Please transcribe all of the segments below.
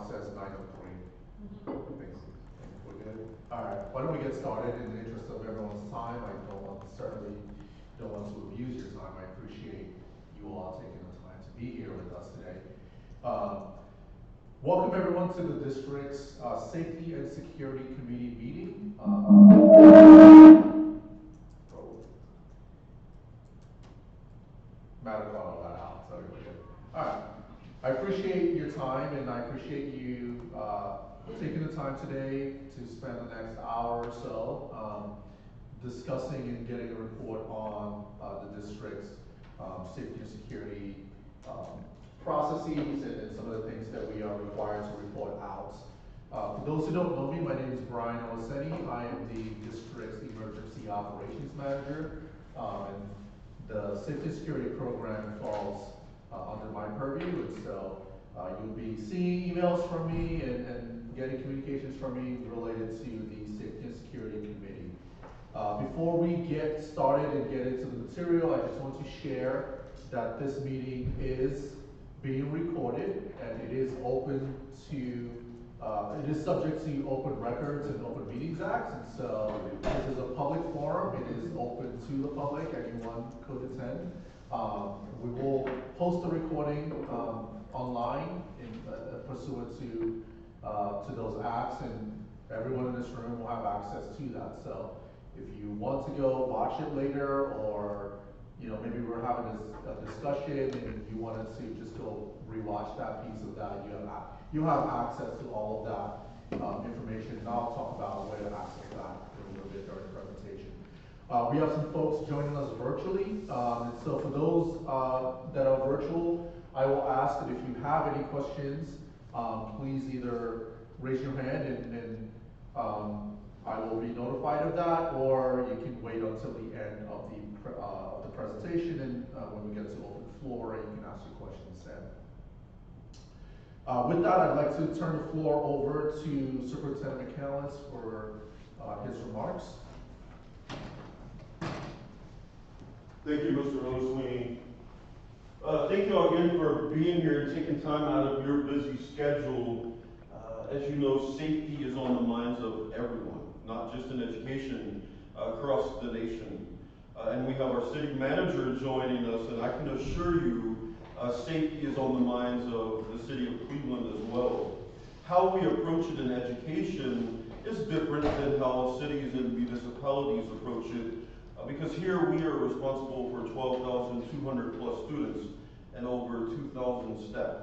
now says 9:03. Thanks. We're good? All right, why don't we get started in the interest of everyone's time? I certainly don't want to abuse your time. I appreciate you all taking the time to be here with us today. Welcome everyone to the district's Safety and Security Committee meeting. Matter got all that out, so we're good. All right. I appreciate your time, and I appreciate you taking the time today to spend the next hour or so discussing and getting a report on the district's safety and security processes and some of the things that we are required to report out. For those who don't know me, my name is Brian Owaseni. I am the district's emergency operations manager, and the safety and security program falls under my purview, and so you'll be seeing emails from me and getting communications from me related to the Safety and Security Committee. Before we get started and get into the material, I just want to share that this meeting is being recorded and it is open to, it is subject to Open Records and Open Meetings Act, and so this is a public forum. It is open to the public. Anyone could attend. We will post the recording online pursuant to those acts, and everyone in this room will have access to that. So if you want to go watch it later, or maybe we're having a discussion and you wanted to just go rewatch that piece of that, you have access to all of that information, and I'll talk about where to access that in a little bit during the presentation. We have some folks joining us virtually, and so for those that are virtual, I will ask that if you have any questions, please either raise your hand and I will be notified of that, or you can wait until the end of the presentation, and when we get to open floor, you can ask your questions then. With that, I'd like to turn the floor over to Superintendent McCallum for his remarks. Thank you, Mr. Owaseni. Thank you all again for being here and taking time out of your busy schedule. As you know, safety is on the minds of everyone, not just in education, across the nation. And we have our city manager joining us, and I can assure you, safety is on the minds of the city of Cleveland as well. How we approach it in education is different than how cities and municipalities approach it, because here we are responsible for 12,200 plus students and over 2,000 staff,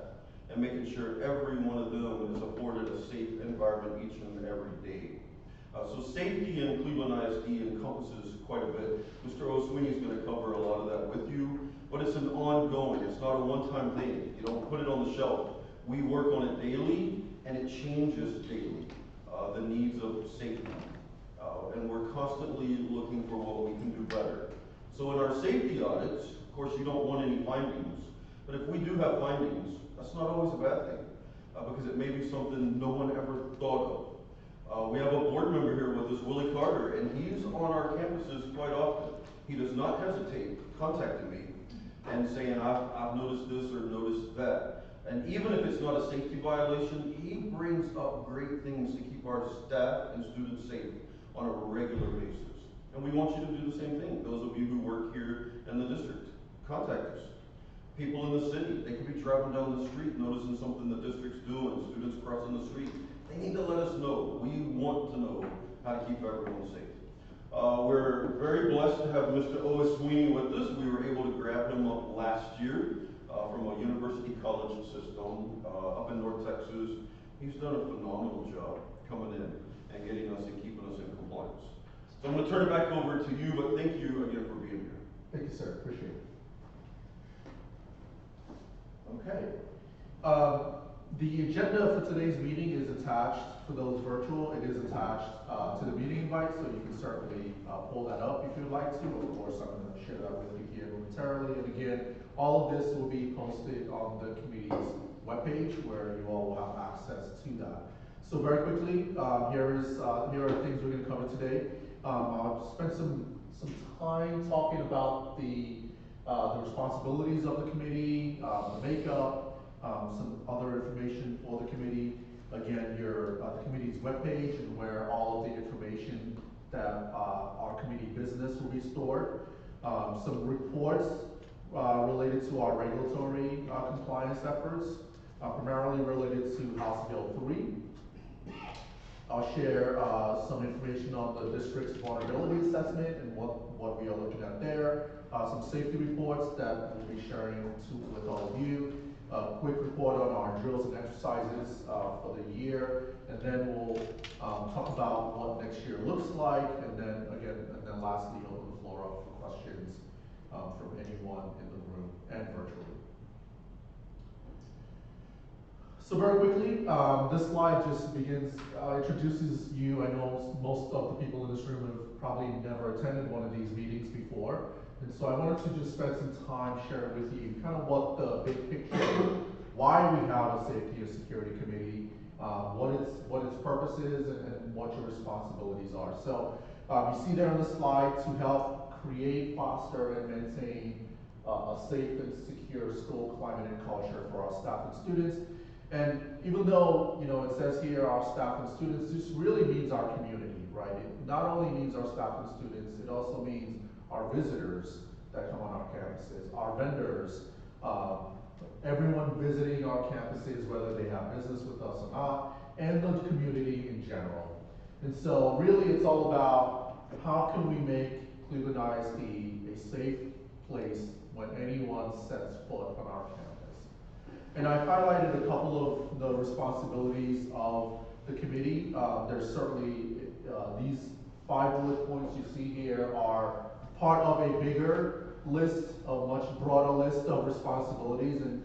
and making sure every one of them is afforded a safe environment each and every day. So safety in Cleveland ISD encompasses quite a bit. Mr. Owaseni is going to cover a lot of that with you, but it's an ongoing, it's not a one-time thing. You don't put it on the shelf. We work on it daily, and it changes daily, the needs of safety. And we're constantly looking for what we can do better. So in our safety audits, of course, you don't want any findings, but if we do have findings, that's not always a bad thing, because it may be something no one ever thought of. We have a board member here with us, Willie Carter, and he's on our campuses quite often. He does not hesitate contacting me and saying, I've noticed this or noticed that. And even if it's not a safety violation, he brings up great things to keep our staff and students safe on a regular basis. And we want you to do the same thing. Those of you who work here in the district, contact us. People in the city, they could be traveling down the street, noticing something the district's doing, students crossing the street. They need to let us know. We want to know how to keep everyone safe. We're very blessed to have Mr. Owaseni with us. We were able to grab him up last year from a university college system up in North Texas. He's done a phenomenal job coming in and getting us and keeping us in compliance. So I'm going to turn it back over to you, but thank you again for being here. Thank you, sir. Appreciate it. Okay. The agenda for today's meeting is attached, for those virtual, it is attached to the meeting invite, so you can certainly pull that up if you'd like to. Of course, I'm going to share that with you here momentarily. And again, all of this will be posted on the committee's webpage, where you all will have access to that. So very quickly, here are things we're going to cover today. I'll spend some time talking about the responsibilities of the committee, the makeup, some other information for the committee, again, the committee's webpage and where all of the information that our committee business will be stored. Some reports related to our regulatory compliance efforts, primarily related to House Bill 3. I'll share some information on the district's vulnerability assessment and what we are looking at there. Some safety reports that we'll be sharing with all of you. A quick report on our drills and exercises for the year, and then we'll talk about what next year looks like, and then lastly open the floor up for questions from anyone in the room and virtually. So very quickly, this slide just introduces you. I know most of the people in this room have probably never attended one of these meetings before. And so I wanted to just spend some time sharing with you kind of what the big picture, why we have a safety and security committee, what its purpose is, and what your responsibilities are. So you see there on the slide to help create, foster, and maintain a safe and secure school climate and culture for our staff and students. And even though, it says here our staff and students, this really means our community, right? It not only means our staff and students, it also means our visitors that come on our campuses, our vendors, everyone visiting our campuses, whether they have business with us or not, and the community in general. And so really it's all about how can we make Cleveland ISD a safe place when anyone sets foot on our campus. And I highlighted a couple of the responsibilities of the committee. There's certainly, these 5 bullet points you see here are part of a bigger list, a much broader list of responsibilities. And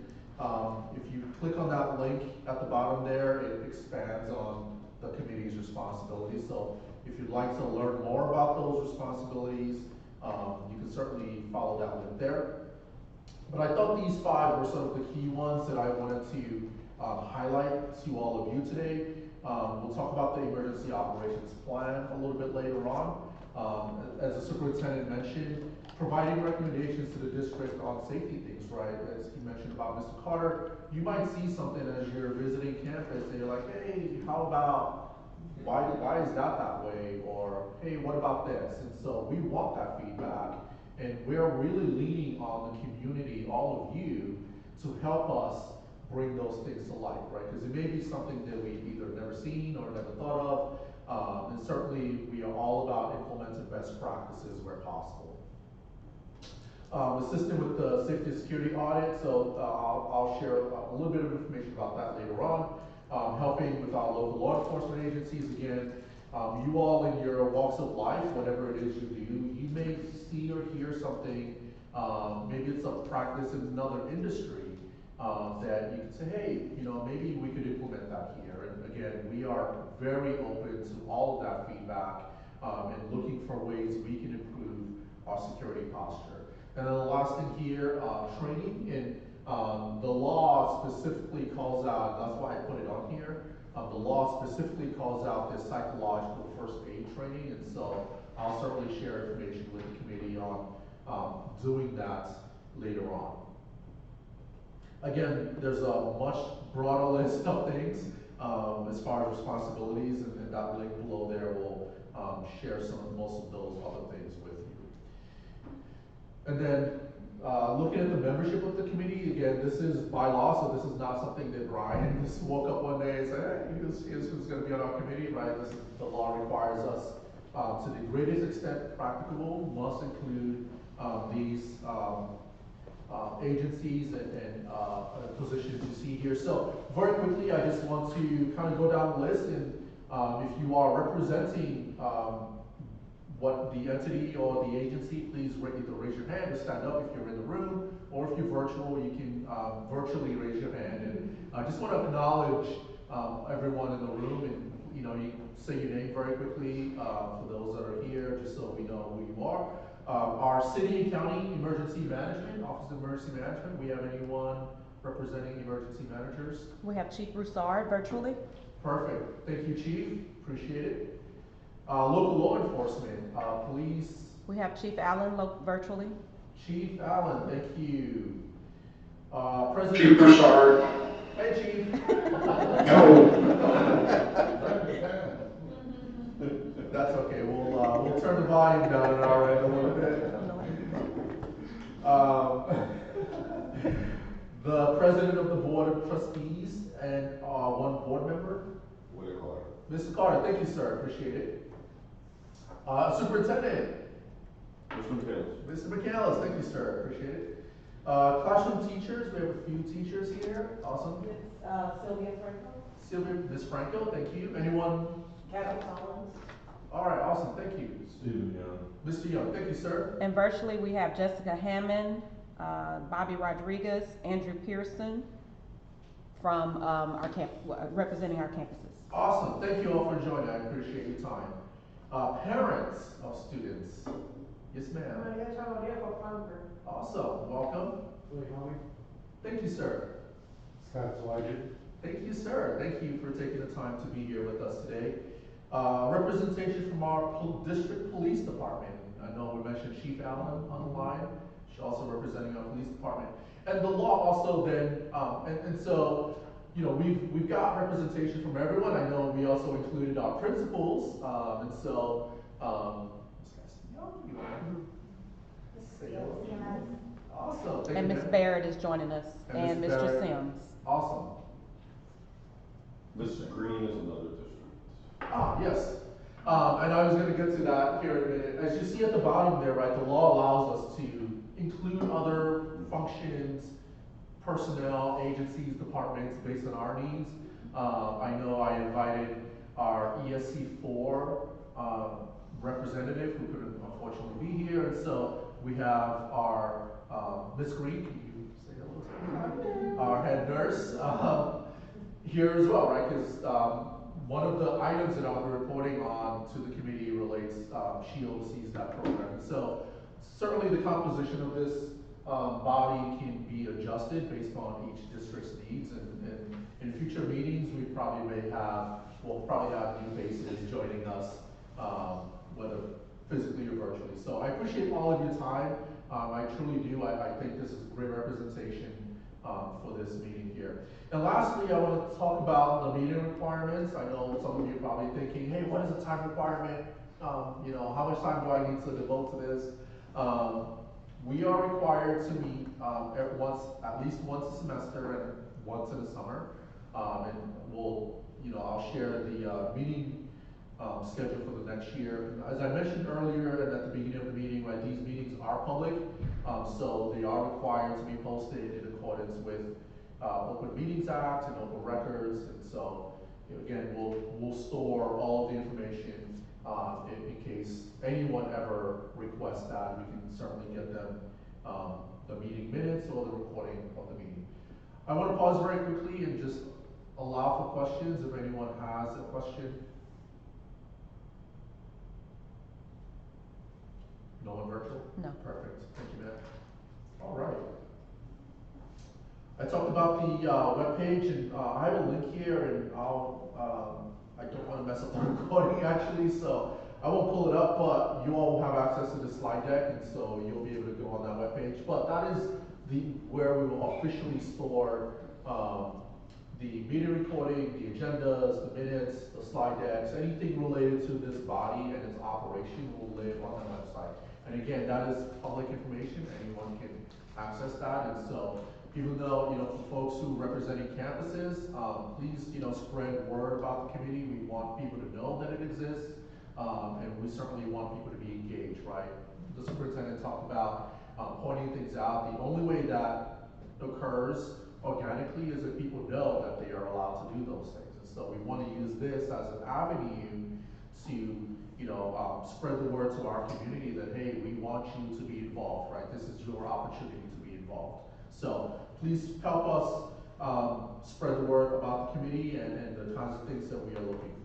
if you click on that link at the bottom there, it expands on the committee's responsibilities. So if you'd like to learn more about those responsibilities, you can certainly follow that link there. But I thought these 5 were sort of the key ones that I wanted to highlight to all of you today. We'll talk about the emergency operations plan a little bit later on. As the superintendent mentioned, providing recommendations to the district on safety things, right? As he mentioned about Mr. Carter, you might see something as you're visiting campus and you're like, hey, how about, why is that way? Or, hey, what about this? And so we want that feedback, and we're really leaning on the community, all of you, to help us bring those things to light, right? Because it may be something that we've either never seen or never thought of. And certainly we are all about implementing best practices where possible. Assisting with the safety and security audit, so I'll share a little bit of information about that later on. Helping with our local law enforcement agencies, again, you all in your walks of life, whatever it is you do, you may see or hear something, maybe it's a practice in another industry, that you can say, hey, maybe we could implement that here. And again, we are very open to all of that feedback and looking for ways we can improve our security posture. And then the last thing here, training. And the law specifically calls out, that's why I put it on here, the law specifically calls out this psychological first aid training. And so I'll certainly share information with the committee on doing that later on. Again, there's a much broader list of things as far as responsibilities, and that link below there will share most of those other things with you. And then looking at the membership of the committee, again, this is by law, so this is not something that Brian just woke up one day and said, hey, here's who's going to be on our committee, right? This is, the law requires us to the greatest extent practicable, must include these agencies and positions you see here. So very quickly, I just want to kind of go down the list, and if you are representing what the entity or the agency, please either raise your hand or stand up if you're in the room, or if you're virtual, you can virtually raise your hand. And I just want to acknowledge everyone in the room, and you say your name very quickly for those that are here, just so we know who you are. Our city and county emergency management, Office of Emergency Management, we have anyone representing emergency managers? We have Chief Broussard virtually. Perfect. Thank you, Chief. Appreciate it. Local law enforcement, police. We have Chief Allen virtually. Chief Allen, thank you. President Chief Broussard. Hey, Chief. No. volume down in our end a little bit. The president of the board of trustees and, one board member. Willie Carter. Mr. Carter, thank you, sir, appreciate it. Superintendent, Mr. McHale. Mr. McAllis, thank you, sir, appreciate it. Classroom teachers, we have a few teachers here, awesome. Sylvia Franco. Sylvia, Ms. Franco, thank you. Anyone? Kevin Collins. All right, awesome, thank you. Stephen Young. Mr. Young, thank you, sir. And virtually, we have Jessica Hammond, Bobby Rodriguez, Andrew Pearson from our representing our campuses. Awesome, thank you all for joining, I appreciate your time. Parents of students, yes ma'am. Awesome, welcome. Willie Helmy, Thank you, sir. Scott Slider. Thank you, sir. Thank you for taking the time to be here with us today. Representation from our district police department. I know we mentioned Chief Allen on the line. She's also representing our police department. And the law also then, and so, you know, we've got representation from everyone. I know we also included our principals, and so, awesome. Thank And you, Ms. ma'am. Barrett is joining us, And and Ms. Mr. Barrett. Sims. Awesome. Mrs. Green is another district. Yes. And I was gonna get to that here in a minute. As you see at the bottom there, right, the law allows us to include other functions, personnel, agencies, departments based on our needs. I know I invited our ESC4 representative who couldn't unfortunately be here, and so we have our Ms. Green, can you say hello to her? Our head nurse here as well, right? Because one of the items that I'll be reporting on to the committee relates, she oversees that program. So certainly the composition of this body can be adjusted based on each district's needs, and in future meetings, we'll probably have new faces joining us, whether physically or virtually. So I appreciate all of your time. I truly do. I think this is great representation for this meeting here. And lastly, I want to talk about the meeting requirements. I know some of you are probably thinking, hey, what is the time requirement? You know, how much time do I need to devote to this? We are required to meet at least once a semester and once in the summer. And I'll share the meeting schedule for the next year. As I mentioned earlier and at the beginning of the meeting, right, these meetings are public, so they are required to be posted in accordance with Open Meetings Act and Open Records. And so, again, we'll store all of the information in case anyone ever requests that. We can certainly get them the meeting minutes or the recording of the meeting. I want to pause very quickly and just allow for questions if anyone has a question. No one virtual? No. Perfect, thank you, Matt. All right. I talked about the webpage, and I have a link here, and I don't want to mess up the recording actually, so I won't pull it up, but you all will have access to the slide deck, and so you'll be able to go on that webpage. But that is where we will officially store the meeting recording, the agendas, the minutes, the slide decks, anything related to this body and its operation will live on the website. And again, that is public information, anyone can access that. And so, even though, for folks who are representing campuses, please, spread word about the committee. We want people to know that it exists, and we certainly want people to be engaged, right? The superintendent talked about pointing things out. The only way that occurs organically is if people know that they are allowed to do those things. And so we want to use this as an avenue to, spread the word to our community that, hey, we want you to be involved, right? This is your opportunity to be involved. So please help us spread the word about the committee and the kinds of things that we are looking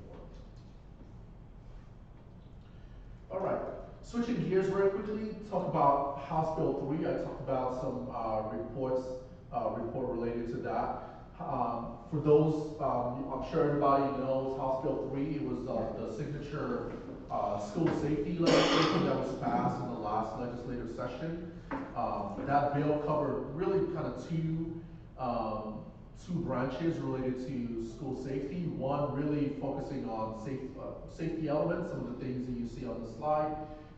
for. All right, switching gears very quickly, talk about House Bill 3. I talked about some report related to that. For those, I'm sure everybody knows House Bill 3. It was the signature school safety legislation that was passed in the last legislative session. That bill covered really kind of two branches related to school safety. One really focusing on safety elements, some of the things that you see on the slide,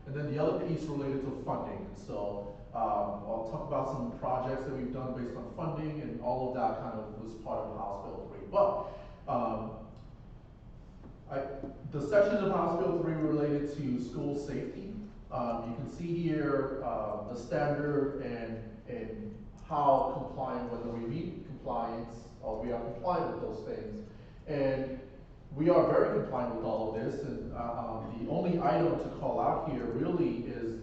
And then the other piece related to funding. So I'll talk about some projects that we've done based on funding, and all of that kind of was part of House Bill 3. But the sections of House Bill 3 related to school safety. You can see here the standard and how compliant, whether we meet compliance or we are compliant with those things. And we are very compliant with all of this, and the only item to call out here really is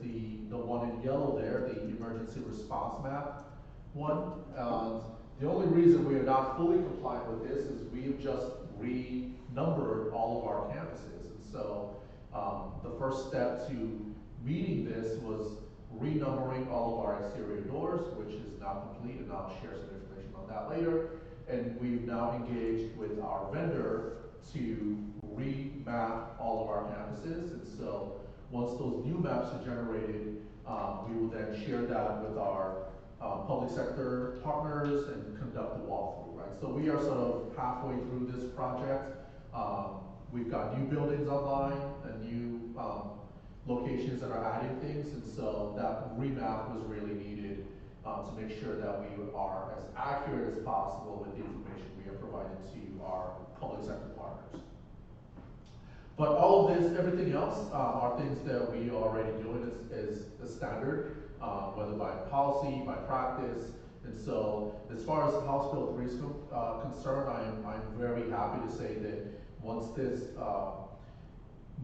the one in yellow there, the emergency response map one. The only reason we are not fully compliant with this is we have just renumbered all of our campuses. And so the first step to meeting this was renumbering all of our exterior doors, which is now complete, and I'll share some information on that later. And we've now engaged with our vendor to remap all of our campuses. And so once those new maps are generated, we will then share that with our public sector partners and conduct the walkthrough, right? So we are sort of halfway through this project. We've got new buildings online and new locations that are adding things, and so that remap was really needed to make sure that we are as accurate as possible with the information we are providing to our public sector partners. But all of this, everything else, are things that we are already doing as a standard, whether by policy, by practice. And so as far as House Bill 3 is concerned, I'm very happy to say that once this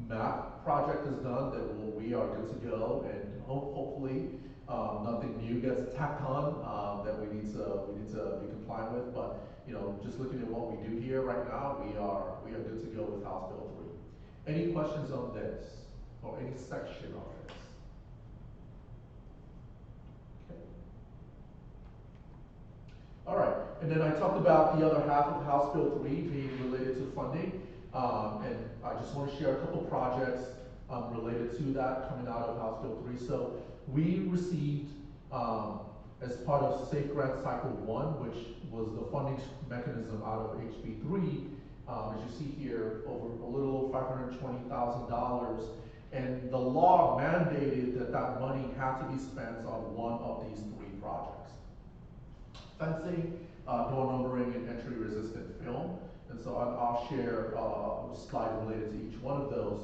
map project is done, that we are good to go, and hopefully nothing new gets tacked on that we need to be compliant with. But just looking at what we do here right now, we are good to go with House Bill 3. Any questions on this or any section of this? Okay. All right, and then I talked about the other half of House Bill 3 being related to funding. And I just want to share a couple projects related to that coming out of House Bill 3. So we received, as part of Safe Grant Cycle 1, which was the funding mechanism out of HB 3, as you see here, over a little over $520,000. And the law mandated that that money had to be spent on one of these three projects: fencing, door numbering, and entry-resistant film. And so I'll share a slide related to each one of those.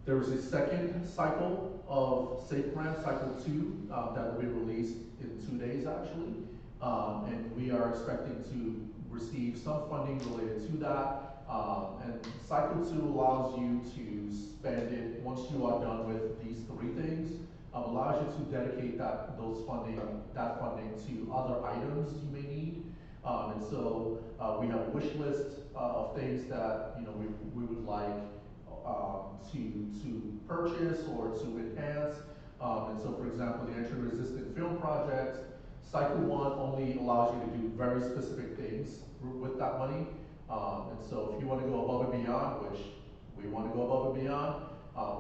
There was a second cycle of Safe Grant, Cycle 2, that will be released in 2 days actually. And we are expecting to receive some funding related to that. And Cycle 2 allows you to spend it, once you are done with these three things, allows you to dedicate that funding to other items you may need. And so we have a wish list of things that we would like to purchase or to enhance. And so, for example, the entry-resistant film project, Cycle 1 only allows you to do very specific things with that money. And so if you want to go above and beyond, which we want to go above and beyond,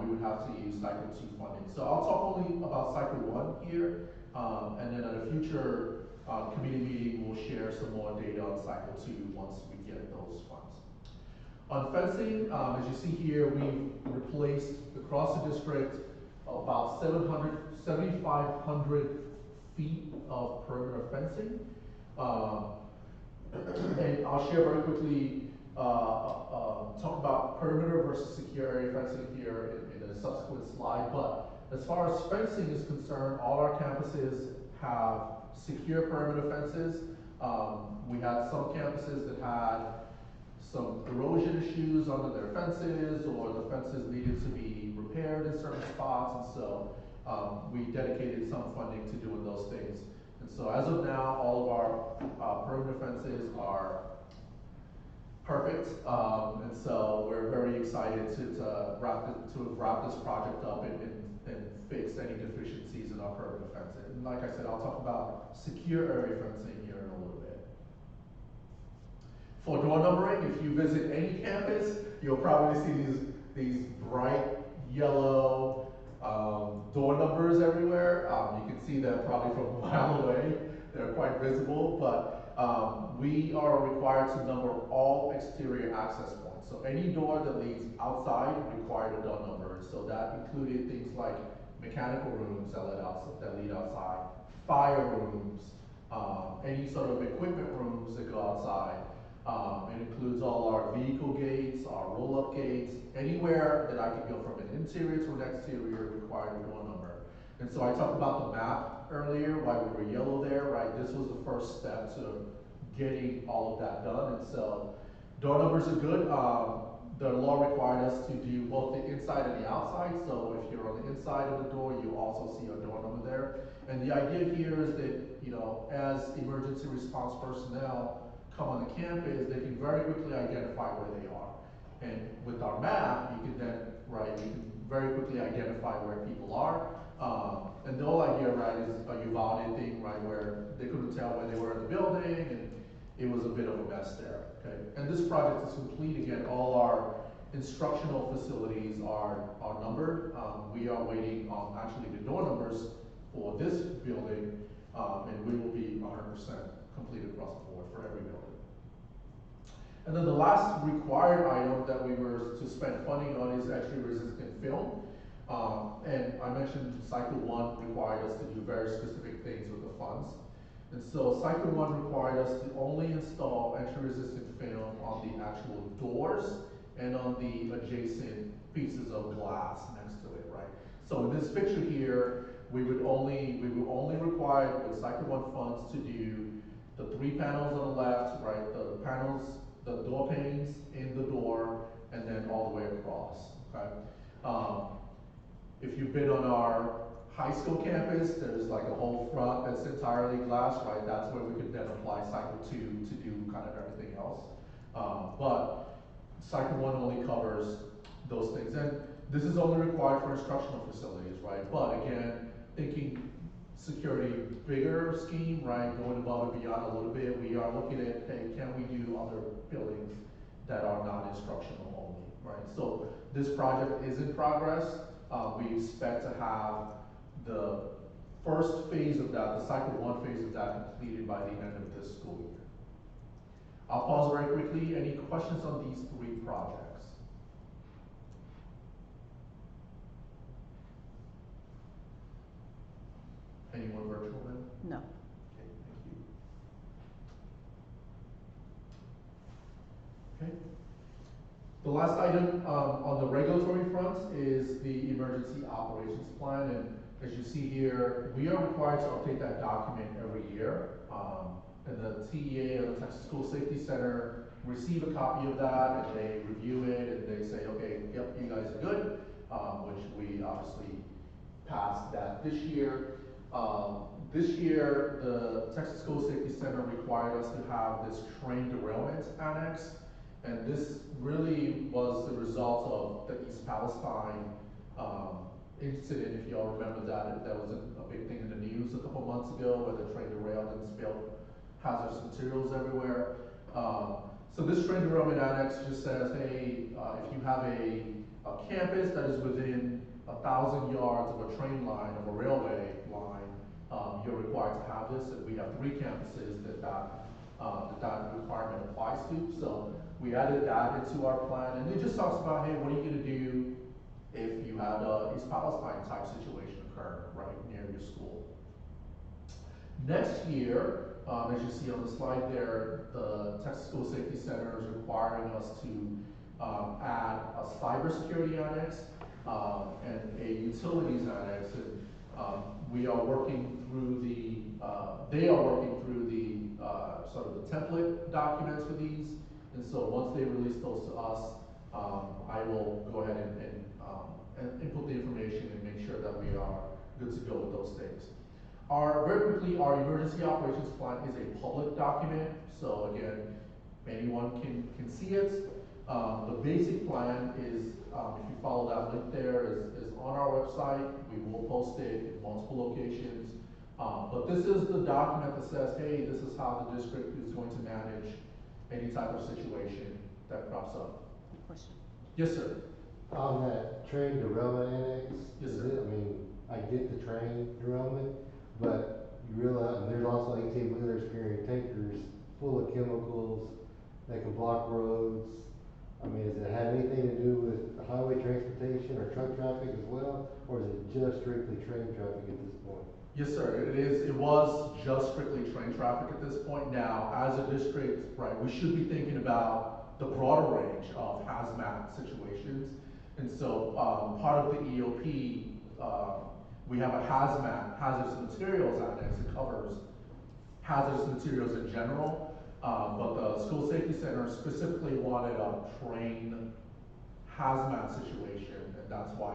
we would have to use Cycle 2 funding. So I'll talk only about Cycle 1 here, and then at a future committee meeting, we'll share some more data on Cycle 2 once we get those funds. On fencing, as you see here, we've replaced across the district about 7,500 feet of perimeter fencing. And I'll share very quickly, talk about perimeter versus secure area fencing here in a subsequent slide. But as far as fencing is concerned, all our campuses have secure perimeter fences. We had some campuses that had some erosion issues under their fences, or the fences needed to be repaired in certain spots, and so we dedicated some funding to doing those things. And so as of now, all of our perimeter fences are perfect, and so we're very excited to wrap this project up and fix any deficiencies in our perimeter fencing. And like I said, I'll talk about secure area fencing here in a little bit. For door numbering, if you visit any campus, you'll probably see these bright yellow door numbers everywhere. You can see them probably from a mile away. they're quite visible, but, we are required to number all exterior access points. So any door that leads outside required a door number, so that included things like mechanical rooms that lead outside, fire rooms, any sort of equipment rooms that go outside. It includes all our vehicle gates, our roll-up gates, anywhere that I could go from an interior to an exterior required a door number. And so I talked about the map earlier, why we were yellow there, right? This was the first step to getting all of that done, and so door numbers are good. The law required us to do both the inside and the outside, so if you're on the inside of the door, you also see a door number there. And the idea here is that, you know, as emergency response personnel come on the campus, they can very quickly identify where they are. And with our map, you can then, right, you can very quickly identify where people are. And the whole idea, right, is a Uvalde thing, right, where they couldn't tell where they were in the building, and it was a bit of a mess there, okay? And this project is complete. Again, all our instructional facilities are numbered. We are waiting on actually the door numbers for this building, and we will be 100% complete across the board for every building. And then the last required item that we were to spend funding on is entry resistant film. And I mentioned Cycle 1 required us to do very specific things with the funds. And so Cycle 1 required us to only install entry resistant film on the actual doors and on the adjacent pieces of glass next to it, right? So in this picture here, we were only required with Cycle 1 funds to do the 3 panels on the left, right? The panels, the door panes in the door, and then all the way across, okay? If you've been on our high school campus, there's like a whole front that's entirely glass, right? That's where we could then apply Cycle 2 to do kind of everything else. But Cycle 1 only covers those things. And this is only required for instructional facilities, right? But again, thinking security bigger scheme, right? Going above and beyond a little bit, we are looking at, hey, can we do other buildings that are non-instructional only, right? So this project is in progress. We expect to have the first phase of that, the Cycle 1 phase of that completed by the end of this school year. I'll pause very quickly. Any questions on these 3 projects? Anyone virtual then? No. Okay, thank you. Okay. The last item on the regulatory front is the emergency operations plan, and as you see here, we are required to update that document every year. And the TEA, or the Texas School Safety Center, receive a copy of that, and they review it, and they say, okay, yep, you guys are good, which we obviously passed that this year. This year, the Texas School Safety Center required us to have this train derailment annex. And this really was the result of the East Palestine incident. If you all remember that, that was a big thing in the news a couple months ago, where the train derailed and spilled hazardous materials everywhere. So this train derailment annex just says, hey, if you have a campus that is within 1,000 yards of a train line, of a railway line, you're required to have this. And we have 3 campuses that requirement applies to. So we added that into our plan, and it just talks about, hey, what are you gonna do if you had a East Palestine type situation occur right near your school? Next year, as you see on the slide there, the Texas School Safety Center is requiring us to add a cybersecurity annex and a utilities annex. And we are working through they are working through the sort of the template documents for these. And so once they release those to us, I will go ahead and input the information and make sure that we are good to go with those things. Very quickly, our emergency operations plan is a public document. So again, anyone can see it. The basic plan is, if you follow that link there, is on our website. We will post it in multiple locations. But this is the document that says, hey, this is how the district is going to manage any type of situation that crops up. Question. Yes, sir. On that train derailment annex, Yes, is sir. it, I mean, I get the train derailment, but You realize, and there's also 18-wheelers carrying tankers full of chemicals that can block roads. I mean, does it have anything to do with highway transportation or truck traffic as well? Or is it just strictly train traffic at this point? Yes, sir, it was just strictly train traffic at this point. Now, as a district, right, we should be thinking about the broader range of hazmat situations. And so, part of the EOP, we have a hazmat, hazardous materials annex that covers hazardous materials in general. But the school safety center specifically wanted a train hazmat situation, and that's why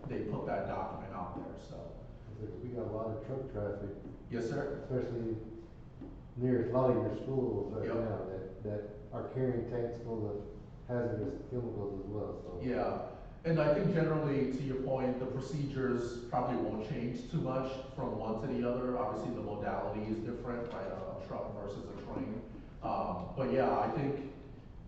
they put that document out there, so. Because we got a lot of truck traffic, Yes, sir? especially near a lot of your schools right Yep. now that are carrying tanks full of hazardous chemicals as well, so. Yeah, and I think generally, to your point, the procedures probably won't change too much from one to the other. Obviously, the modality is different, right, a truck versus a train. But yeah, I think,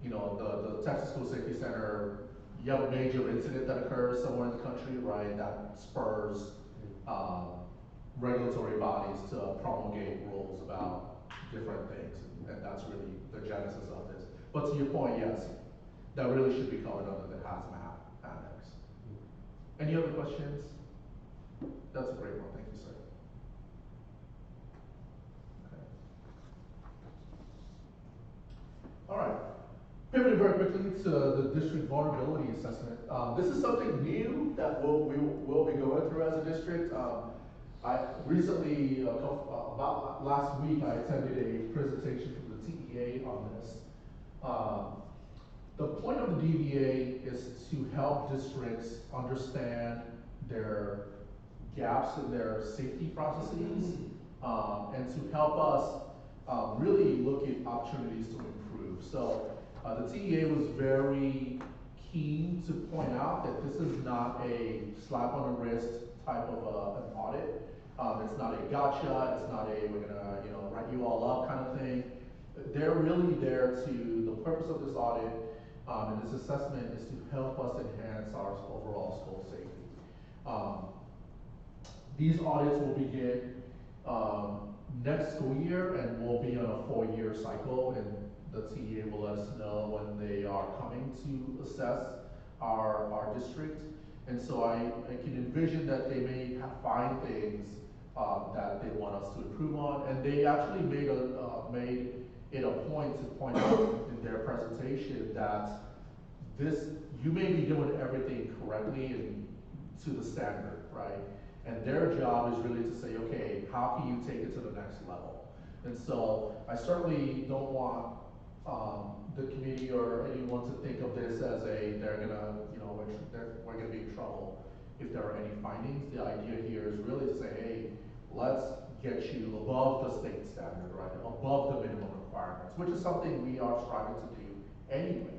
you know, the Texas School Safety Center, you have a major incident that occurs somewhere in the country, right, that spurs, regulatory bodies to promulgate rules about different things, and that's really the genesis of this. But to your point, yes, that really should be covered under the hazmat annex. Any other questions? That's a great one, thank you, sir. Okay. All right, pivoting very quickly to the district vulnerability assessment. This is something new that we will be going through as a district. I recently, about last week, I attended a presentation from the TEA on this. The point of the DVA is to help districts understand their gaps in their safety processes, and to help us really look at opportunities to improve. So the TEA was very keen to point out that this is not a slap on the wrist type of an audit. It's not a gotcha, it's not a we're gonna write you all up kind of thing. They're really there to, the purpose of this audit and this assessment is to help us enhance our overall school safety. These audits will begin next school year and will be on a 4-year cycle, and the TEA will let us know when they are coming to assess our district. And so I can envision that they may find things that they want us to improve on, and they actually made it a point to point out in their presentation that you may be doing everything correctly and to the standard, right? And their job is really to say, okay, how can you take it to the next level? And so I certainly don't want the committee or anyone to think of this as we're gonna be in trouble if there are any findings. The idea here is really to say, hey, let's get you above the state standard, right? Above the minimum requirements, which is something we are striving to do anyway.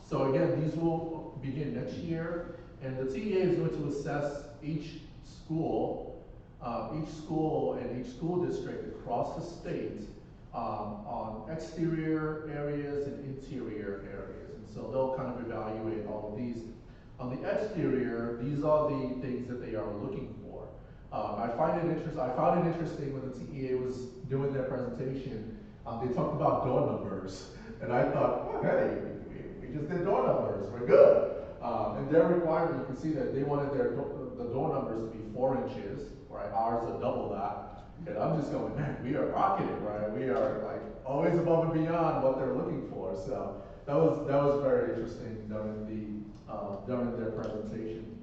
So again, these will begin next year, and the TEA is going to assess each school and each school district across the state on exterior areas and interior areas. And so they'll kind of evaluate all of these. On the exterior, these are the things that they are looking for. I found it interesting when the TEA was doing their presentation. They talked about door numbers, and I thought, oh, hey, we just did door numbers, we're good. And their requirement, you can see that they wanted the door numbers to be 4 inches, right? Ours are double that. And I'm just going, man, we are rocking it, right? We are like always above and beyond what they're looking for. So that was very interesting during their presentation.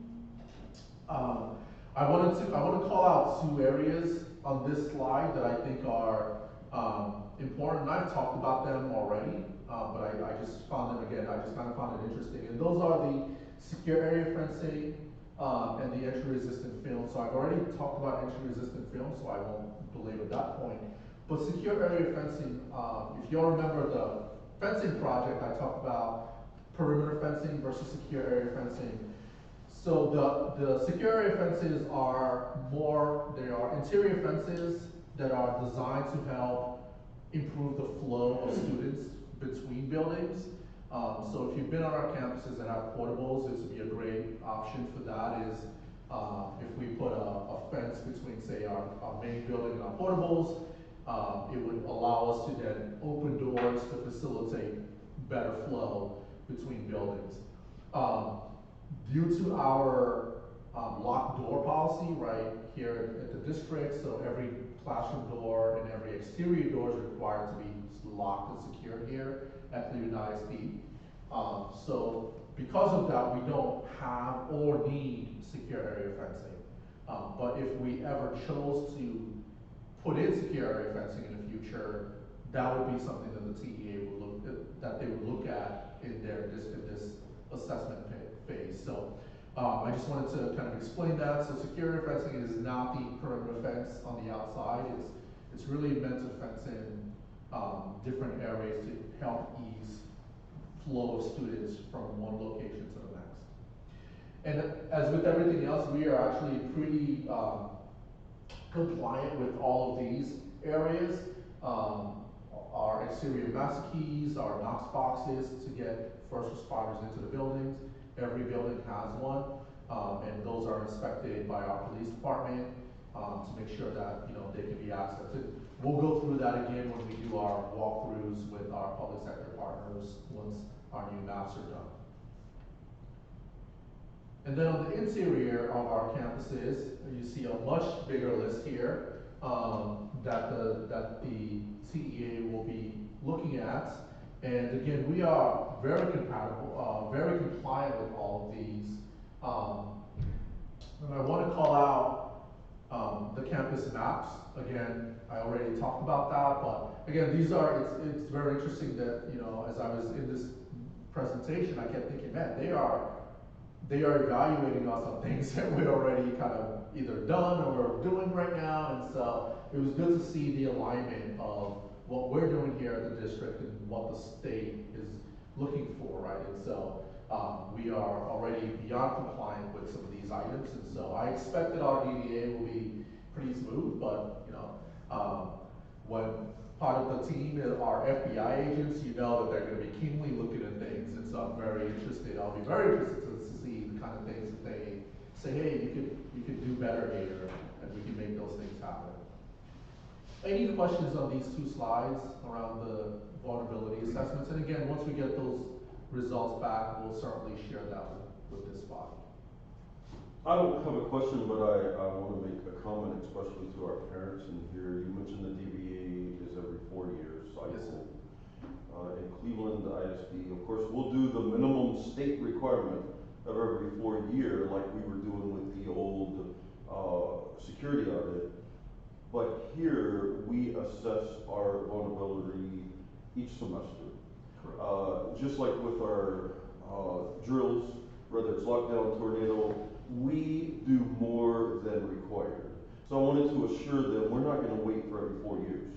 I want to call out 2 areas on this slide that I think are important. I've talked about them already, but I just found them again. I just kind of found it interesting. And those are the secure area fencing and the entry-resistant film. So I've already talked about entry-resistant film, so I won't belabor that point. But secure area fencing, if you all remember the fencing project, I talked about perimeter fencing versus secure area fencing. So the secure area fences are interior fences that are designed to help improve the flow of students between buildings. So if you've been on our campuses that have portables, this would be a great option for that. Is If we put a fence between, say, our main building and our portables, it would allow us to then open doors to facilitate better flow between buildings. Due to our locked door policy right here at the district, so every classroom door and every exterior door is required to be locked and secured here at Cleveland ISD. So because of that, we don't have or need secure area fencing. But if we ever chose to put in secure area fencing in the future, that would be something that the TEA would that they would look at in this assessment phase. So I just wanted to kind of explain that. So secure area fencing is not the perimeter fence on the outside. It's really meant to fence in different areas to help ease flow of students from one location to the next. And as with everything else, we are actually pretty compliant with all of these areas. Our exterior master keys, our Knox boxes to get first responders into the buildings. Every building has one, and those are inspected by our police department to make sure that they can be accessed. And we'll go through that again when we do our walkthroughs with our public sector partners once our new maps are done. And then on the interior of our campuses, you see a much bigger list here that the TEA will be looking at. And again, we are very compatible, very compliant with all of these. And I want to call out the campus maps. Again, I already talked about that, but again, these are, it's very interesting that, as I was in this presentation, I kept thinking, man, they are evaluating us on things that we're already kind of either done or we're doing right now. And so it was good to see the alignment of what we're doing here at the district and what the state is looking for, right? And so we are already beyond compliant with some of these items. And so I expect that our DDA will be pretty smooth, but when part of the team are FBI agents, you know that they're going to be keenly looking at things. And so I'm very interested. I'll be very interested to see the kind of things that they say, hey, you could do better here, and we can make those things happen. Any questions on these two slides around the vulnerability assessments? And again, once we get those results back, we'll certainly share that with this body. I don't have a question, but I want to make a comment, especially to our parents in here. You mentioned the DBA is every 4 years cycle. Yes, sir. In Cleveland ISD, of course, we'll do the minimum state requirement of every 4 year, like we were doing with the old security audit. But here, we assess our vulnerability each semester. Just like with our drills, whether it's lockdown, tornado, we do more than required. So I wanted to assure them we're not going to wait for every 4 years.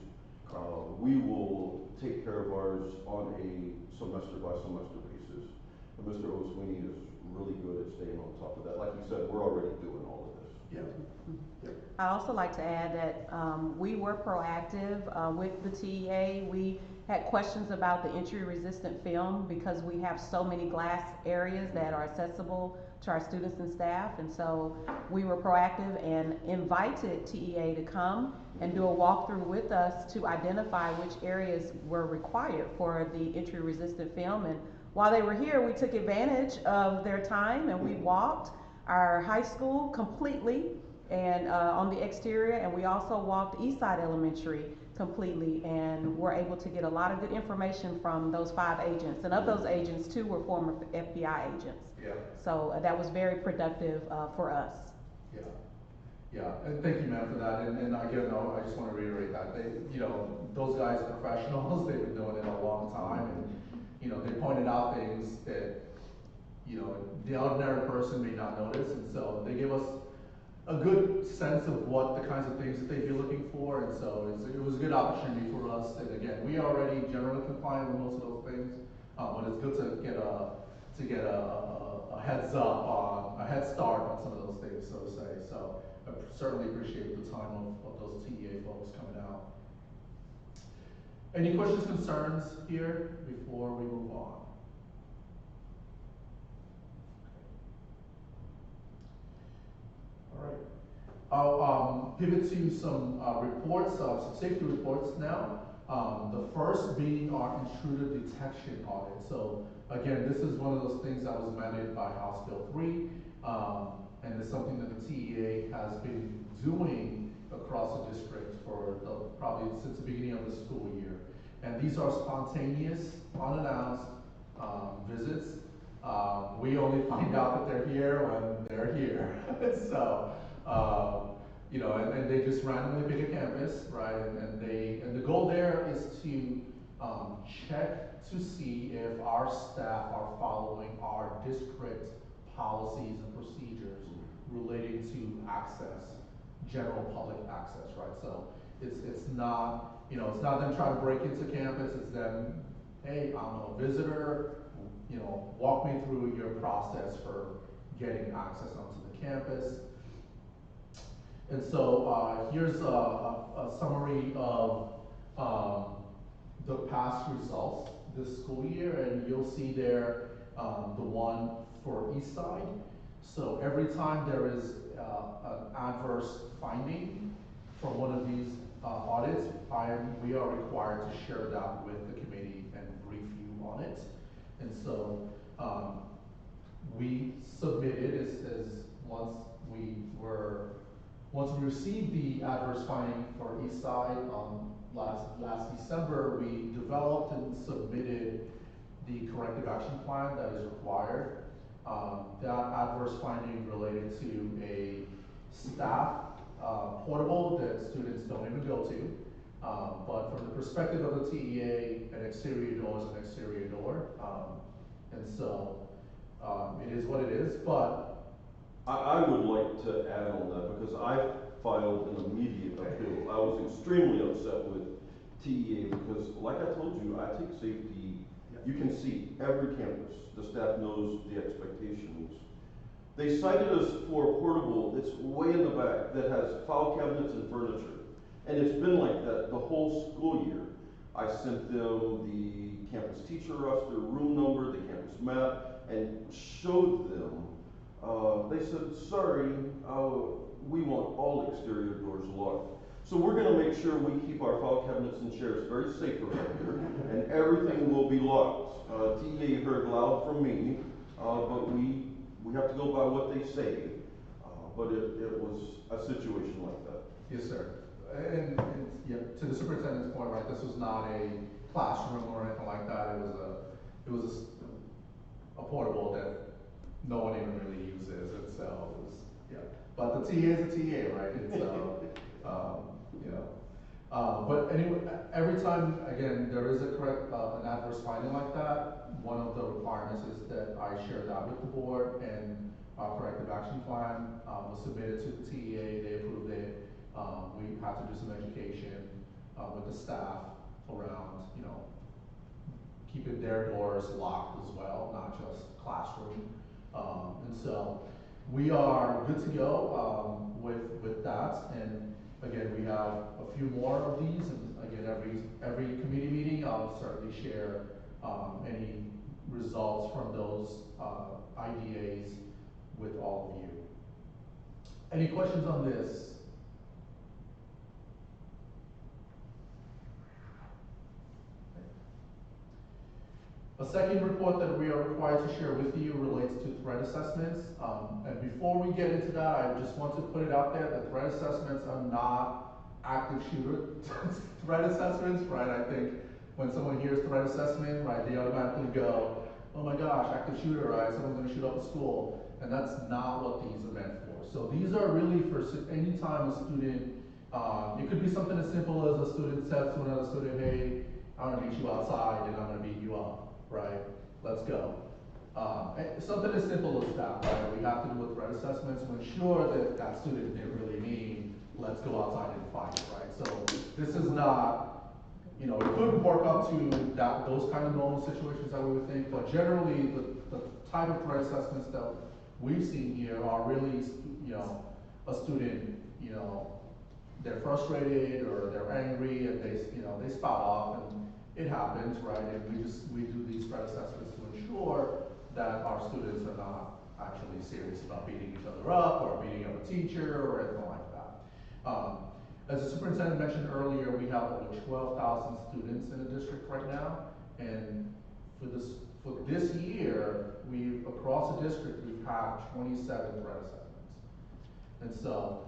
We will take care of ours on a semester by semester basis. And Mr. Oswini is really good at staying on top of that. Like you said, we're already doing all of this. Yeah. I'd also like to add that we were proactive with the TEA. We had questions about the entry-resistant film because we have so many glass areas that are accessible to our students and staff. And so we were proactive and invited TEA to come and do a walkthrough with us to identify which areas were required for the entry-resistant film. And while they were here, we took advantage of their time and we walked our high school completely and on the exterior, and we also walked Eastside Elementary completely, and were able to get a lot of good information from those 5 agents. And of those agents, 2 were former FBI agents. Yeah. So that was very productive for us. Yeah, and thank you, ma'am, for that. And again, I just want to reiterate that those guys are professionals. They've been doing it a long time, and they pointed out things that the ordinary person may not notice, and so they give us a good sense of what the kinds of things that they'd be looking for. And so it was a good opportunity for us. And again, we are already generally compliant with most of those things, but it's good to get a heads up on a head start on some of those things, so to say. So I certainly appreciate the time of those TEA folks coming out. Any questions, concerns here before we move on? pivot to some reports, some safety reports now. The first being our intruder detection audit. So again, this is one of those things that was mandated by House Bill 3, and it's something that the TEA has been doing across the district for probably since the beginning of the school year. And these are spontaneous, unannounced visits. We only find out that they're here when they're here. So, you know, and they just randomly pick a campus, right? And the goal there is to check to see if our staff are following our district policies and procedures relating to access, general public access, right? So it's not, you know, it's not them trying to break into campus, it's them, hey, I'm a visitor, you know, walk me through your process for getting access onto the campus. And so here's a summary of the past results this school year, and you'll see there the one for Eastside. So every time there is an adverse finding from one of these audits, we are required to share that with the committee and brief you on it. And so we submitted as once we received the adverse finding for Eastside last December, we developed and submitted the corrective action plan that is required. That adverse finding related to a staff portable that students don't even go to. But from the perspective of the TEA, an exterior door is an exterior door. And so it is what it is, but I would like to add on that because I filed an immediate appeal. I was extremely upset with TEA because, like I told you, I take safety. You can see every campus. The staff knows the expectations. They cited us for a portable that's way in the back that has file cabinets and furniture. And it's been like that the whole school year. I sent them the campus teacher roster, room number, the campus map, and showed them. They said, sorry, we want all exterior doors locked. So we're gonna make sure we keep our file cabinets and chairs very safe around here, and everything will be locked. TEA heard loud from me, but we have to go by what they say. But it was a situation like that. yes, sir. And yeah, to the superintendent's point, right, this was not a classroom or anything like that. It was a portable that no one even really uses, and so it was, yeah. But the TA is a TA, right? And so, you know. But anyway, every time, again, there is a an adverse finding like that, one of the requirements is that I share that with the board, and our corrective action plan was submitted to the TEA, they approved it. We had to do some education with the staff around, you know, keeping their doors locked as well, not just classroom. And so we are good to go with that. And again, we have a few more of these. And again, every committee meeting, I'll certainly share any results from those IDAs with all of you. Any questions on this? A second report that we are required to share with you relates to threat assessments. And before we get into that, I just want to put it out there that threat assessments are not active shooter threat assessments, right? I think when someone hears threat assessment, right, they automatically go, oh my gosh, active shooter, right? Someone's gonna shoot up a school. And that's not what these are meant for. So these are really for any time a student, it could be something as simple as a student says to another student, hey, I'm gonna meet you outside and I'm gonna beat you up. Right, let's go. Something as simple as that, right? We have to do with threat assessments to ensure that that student didn't really mean, let's go outside and fight, right? So this is not, you know, it could work up to those kind of normal situations that we would think, but generally the type of threat assessments that we've seen here are really, you know, a student, you know, they're frustrated or they're angry and they, you know, they spout off, and it happens, right? And we do these threat assessments to ensure that our students are not actually serious about beating each other up or beating up a teacher or anything like that. As the superintendent mentioned earlier, we have over 12,000 students in the district right now, and for this year, across the district, we've had 27 threat assessments. And so,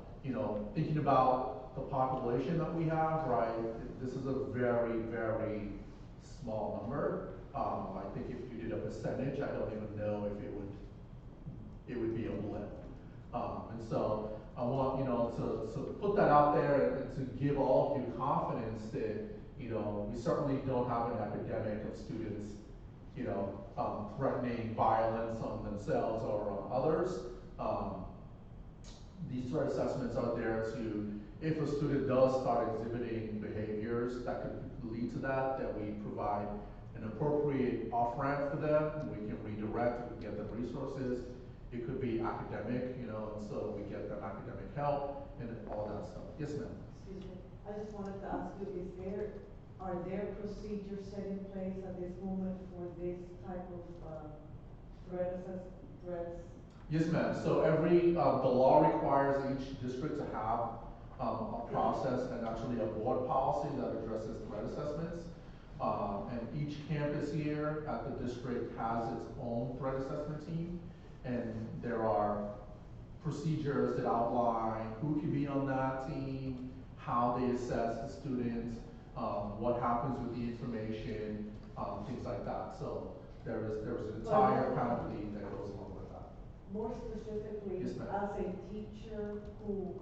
thinking about the population that we have, right, this is a very, very small number. I think if you did a percentage, I don't even know if it would be a blip. And so I want, to put that out there and to give all of you confidence that, we certainly don't have an epidemic of students, threatening violence on themselves or on others. These threat assessments are there to, if a student does start exhibiting behaviors that could lead to that we provide an appropriate off-ramp for them. We can redirect, we can get them resources. It could be academic, and so we get them academic help and all that stuff. Yes, ma'am. Excuse me, I just wanted to ask you, are there procedures set in place at this moment for this type of, threats? Yes, ma'am. So the law requires each district to have a process and actually a board policy that addresses threat assessments. And each campus here at the district has its own threat assessment team. And there are procedures that outline who can be on that team, how they assess the students, what happens with the information, things like that. So there's an entire panoply that goes along with that. More specifically, Yes, ma'am. as a teacher who,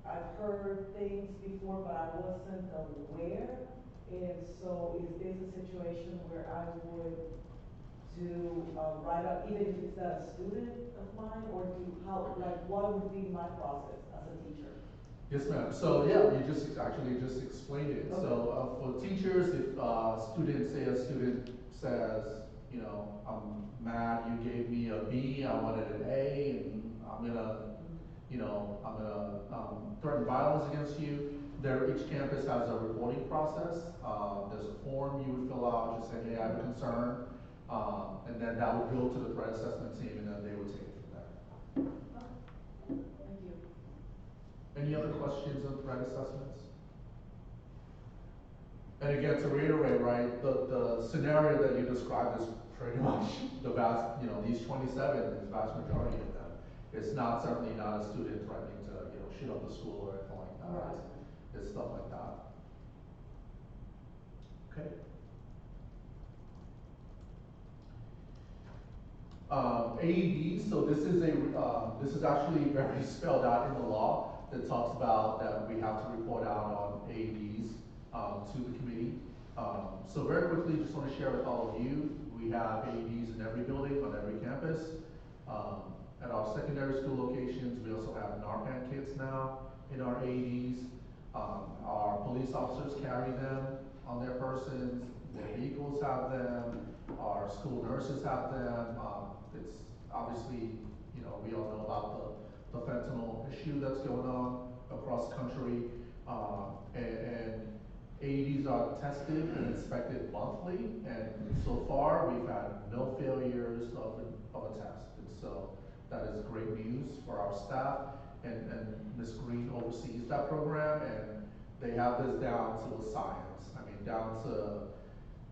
I've heard things before, but I wasn't aware. And so is this a situation where I would do write up, even if it's not a student of mine, or what would be my process as a teacher? Yes, ma'am. So yeah, you just explained it. Okay. So for teachers, if a student says, I'm mad you gave me a B, I wanted an A, and I'm gonna threaten violence against you. Each campus has a reporting process. There's a form you would fill out, just saying, hey, I have a concern. And then that would go to the threat assessment team, and then they would take it from there. Thank you. Any other questions on threat assessments? And again, to reiterate, right, the scenario that you described is pretty much these 27, is the vast majority of them. It's certainly not a student threatening to, shoot up the school or anything like that. Right. It's stuff like that. Okay. AEDs, so this is actually very spelled out in the law that talks about that we have to report out on AEDs to the committee. So very quickly, just want to share with all of you, we have AEDs in every building, on every campus. At our secondary school locations, we also have Narcan kits now in our AEDs. Our police officers carry them on their persons, their vehicles have them, our school nurses have them. It's obviously, we all know about the fentanyl issue that's going on across the country. And AEDs are tested and inspected monthly, and so far we've had no failures of a test. And so that is great news for our staff, and Ms. Green oversees that program, and they have this down to a science. I mean, down to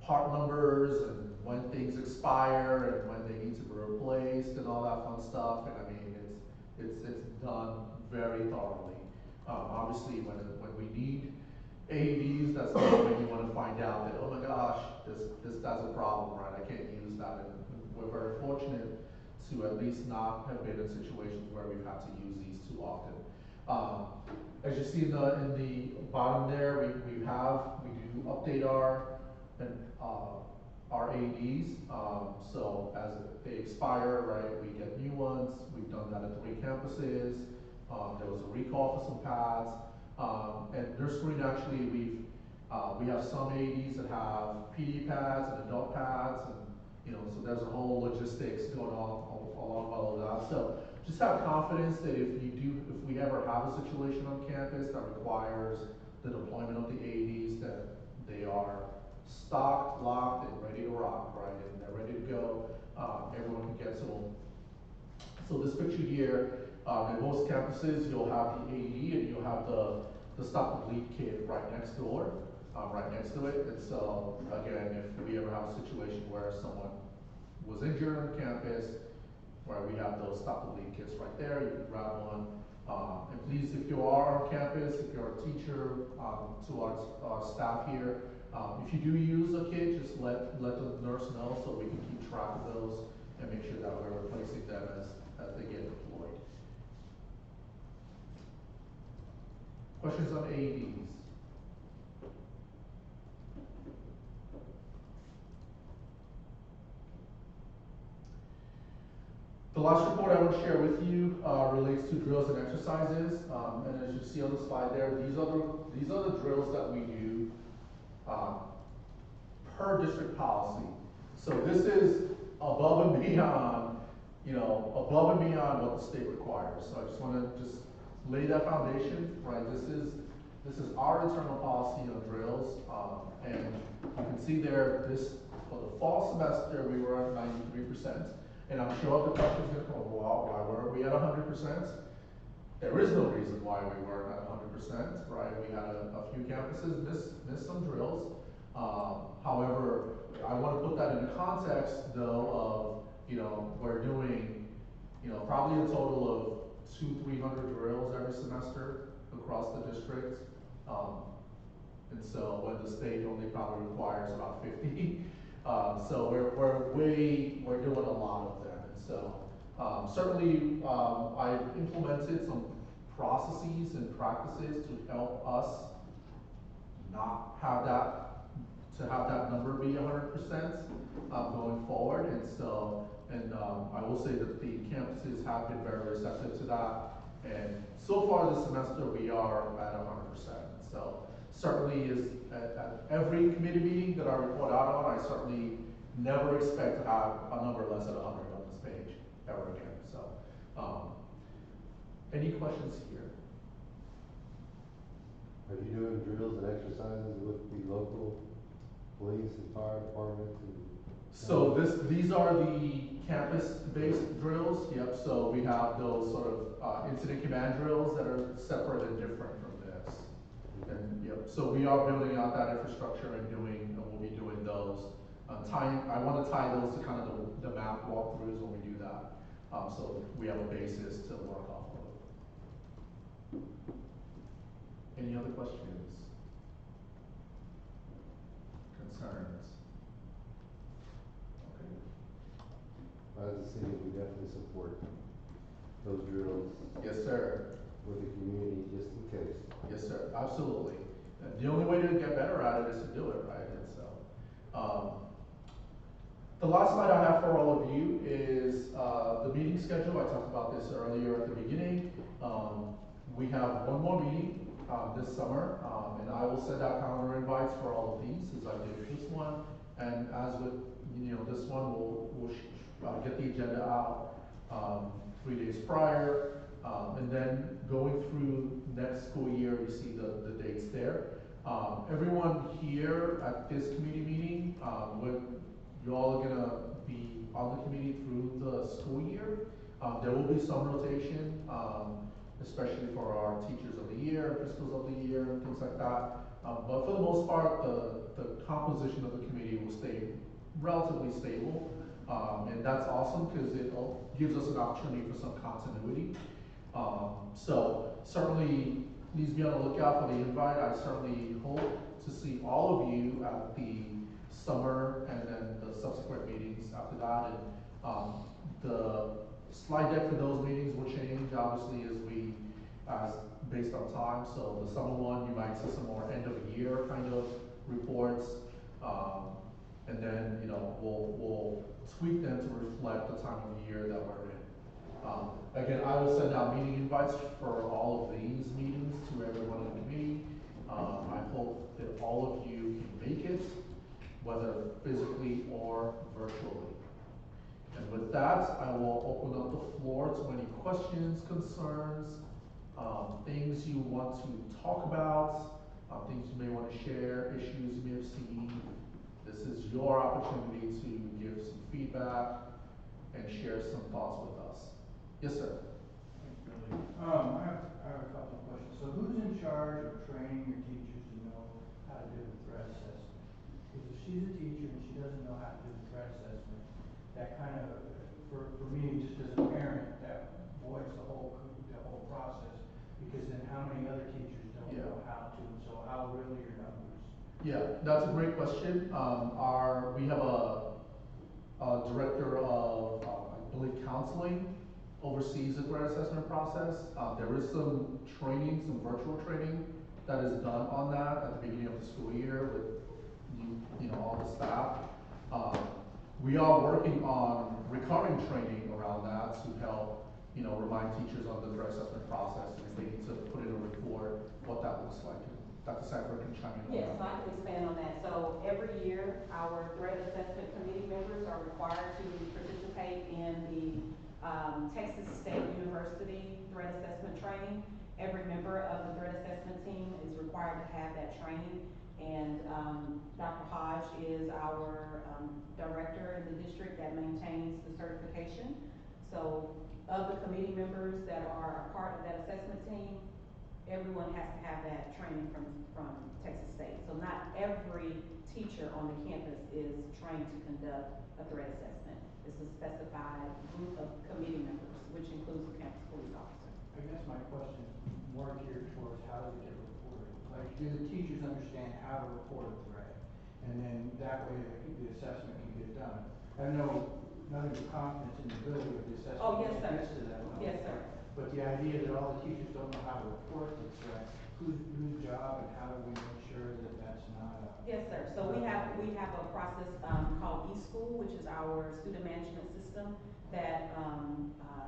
part numbers and when things expire and when they need to be replaced and all that fun stuff. And I mean, it's done very thoroughly. Obviously, when we need AEDs, that's when you want to find out that, oh my gosh, this has a problem, right? I can't use that. And we're very fortunate to at least not have been in situations where we've had to use these too often. As you see in the bottom there, we do update our AEDs. So as they expire, right, we get new ones. We've done that at 3 campuses. There was a recall for some pads. And Nurse Green, actually, we have some AEDs that have PD pads and adult pads, and so there's a whole logistics going on along all of that. So just have confidence that if we ever have a situation on campus that requires the deployment of the AEDs, that they are stocked, locked, and ready to rock, right? And they're ready to go. Everyone can get to them. So this picture here In most campuses, you'll have the AED and you'll have the stop the bleed kit right next door, right next to it. And so, again, if we ever have a situation where someone was injured on campus, where we have those stop the bleed kits right there, you can grab one. And please, if you are on campus, if you're a teacher, to our staff here, if you do use a kit, just let the nurse know so we can keep track of those and make sure that we're replacing them as they get deployed. Questions on AEDs? The last report I want to share with you relates to drills and exercises. And as you see on the slide there, these are the drills that we do per district policy. So this is above and beyond, above and beyond what the state requires. So I just want to just lay that foundation, right? This is our internal policy on drills, and you can see there, for the fall semester, we were at 93%. And I'm sure the question's gonna come, well, why weren't we at 100%? There is no reason why we weren't at 100%, right? We had a few campuses miss some drills. However, I wanna put that into context though of, we're doing, probably a total of 200-300 drills every semester across the district. And so when the state only probably requires about 50. So we're doing a lot of them. And so, certainly, I've implemented some processes and practices to help us not have that number be 100%, going forward. And so, I will say that the campuses have been very receptive to that. And so far this semester, we are at 100%. So certainly is at every committee meeting that I report out on, I certainly never expect to have a number less than 100 on this page ever again. So, any questions here? Are you doing drills and exercises with the local police and fire departments and? So these are the campus-based drills. Yep. So we have those sort of incident command drills that are separate and different from this. And yep. So we are building out that infrastructure and we'll be doing those. I want to tie those to kind of the map walkthroughs when we do that. So we have a basis to work off of. Any other questions? Concerns? As a city, we definitely support those drills Yes, sir. with the community, just in case. Yes, sir. Absolutely. And the only way to get better at it is to do it, right? And so, the last slide I have for all of you is the meeting schedule. I talked about this earlier at the beginning. We have one more meeting this summer, and I will send out calendar invites for all of these as I did this one. And as with this one, we'll get the agenda out 3 days prior. And then going through next school year, you see the dates there. Everyone here at this committee meeting, you all are gonna be on the committee through the school year. There will be some rotation, especially for our teachers of the year, principals of the year, and things like that. But for the most part, the composition of the committee will stay relatively stable. And that's awesome because it gives us an opportunity for some continuity. So certainly, please be on the lookout for the invite. I certainly hope to see all of you at the summer and then the subsequent meetings after that. And the slide deck for those meetings will change, obviously, as based on time. So the summer one, you might see some more end of year kind of reports. And then, we'll tweak them to reflect the time of year that we're in. Again, I will send out meeting invites for all of these meetings to everyone in the committee. I hope that all of you can make it, whether physically or virtually. And with that, I will open up the floor to any questions, concerns, things you want to talk about, things you may want to share, issues you may have seen. This is your opportunity to give some feedback and share some thoughts with us. Yes, sir. Thank you. I have a couple of questions. So who's in charge of training your teachers to know how to do the threat assessment? Because if she's a teacher and she doesn't know how to do the threat assessment, that kind of, for me, just as a parent, that voids the whole process. Because then how many other teachers don't Yeah. know how to, and so how real are your numbers? Yeah, that's a great question. We have a director of, I believe, counseling oversees the threat assessment process. There is some training, some virtual training that is done on that at the beginning of the school year with all the staff. We are working on recurring training around that to help, remind teachers of the threat assessment process and if they need to put in a report, what that looks like. Dr. Sanford can chime in on Yes, so that. I can expand on that. So every year, our threat assessment committee members are required to participate in the Texas State University threat assessment training. Every member of the threat assessment team is required to have that training. And Dr. Hodge is our director in the district that maintains the certification. So of the committee members that are a part of that assessment team, everyone has to have that training from Texas State. So not every teacher on the campus is trained to conduct a threat assessment. It's a specified group of committee members, which includes the campus police officer. I guess my question is more geared towards how does it get reported? Like, do the teachers understand how to report a threat? And then that way the assessment can get done. I know nothing but confidence in the ability of the assessment. Oh, yes, sir. Gets to that level. Yes, sir. But the idea that all the teachers don't know how to report the threat, whose job and how do we make sure that that's not a? Yes, sir. So we have a process called eSchool, which is our student management system that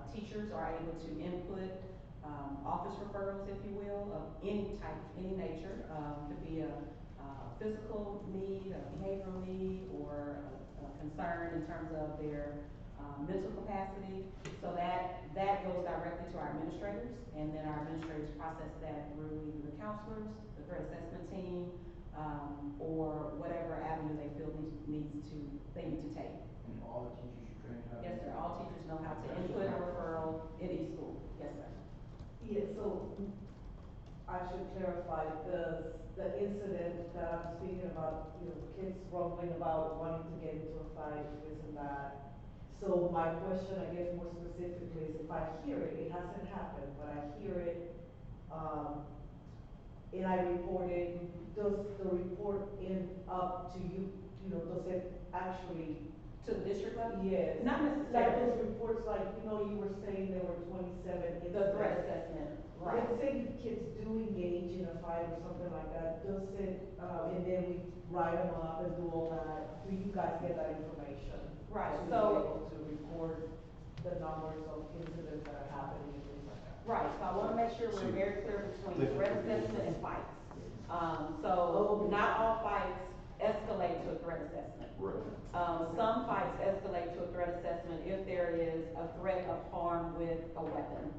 teachers are able to input office referrals, if you will, of any type, any nature. Could be a physical need, a behavioral need, or a concern in terms of their mental capacity. So that goes directly to our administrators, and then our administrators process that through either the counselors, the threat assessment team, or whatever avenue they feel they need to take. And all the teachers you train how to? Yes, sir. All teachers know how to input a referral in eSchool. Yes, sir. Yeah, so I should clarify, the incident that I'm speaking about, kids grumbling about wanting to get into a fight, this and that. So my question, I guess more specifically, is if I hear it hasn't happened, but I hear it, and I report it, does the report end up to you, does it actually? To the district level? Yes. Not Like necessarily. those reports, like, you were saying there were 27 incidents. The threat assessment, right. Let's say the kids do engage in a fight or something like that, does it, and then we write them up and do all that, do you guys get that information? Right, To be so- able to record the numbers of incidents that are happening and things like that? Right, so I wanna make sure we're very clear between threat assessment and fights. So not all fights escalate to a threat assessment. Right. Some fights escalate to a threat assessment if there is a threat of harm with a weapon.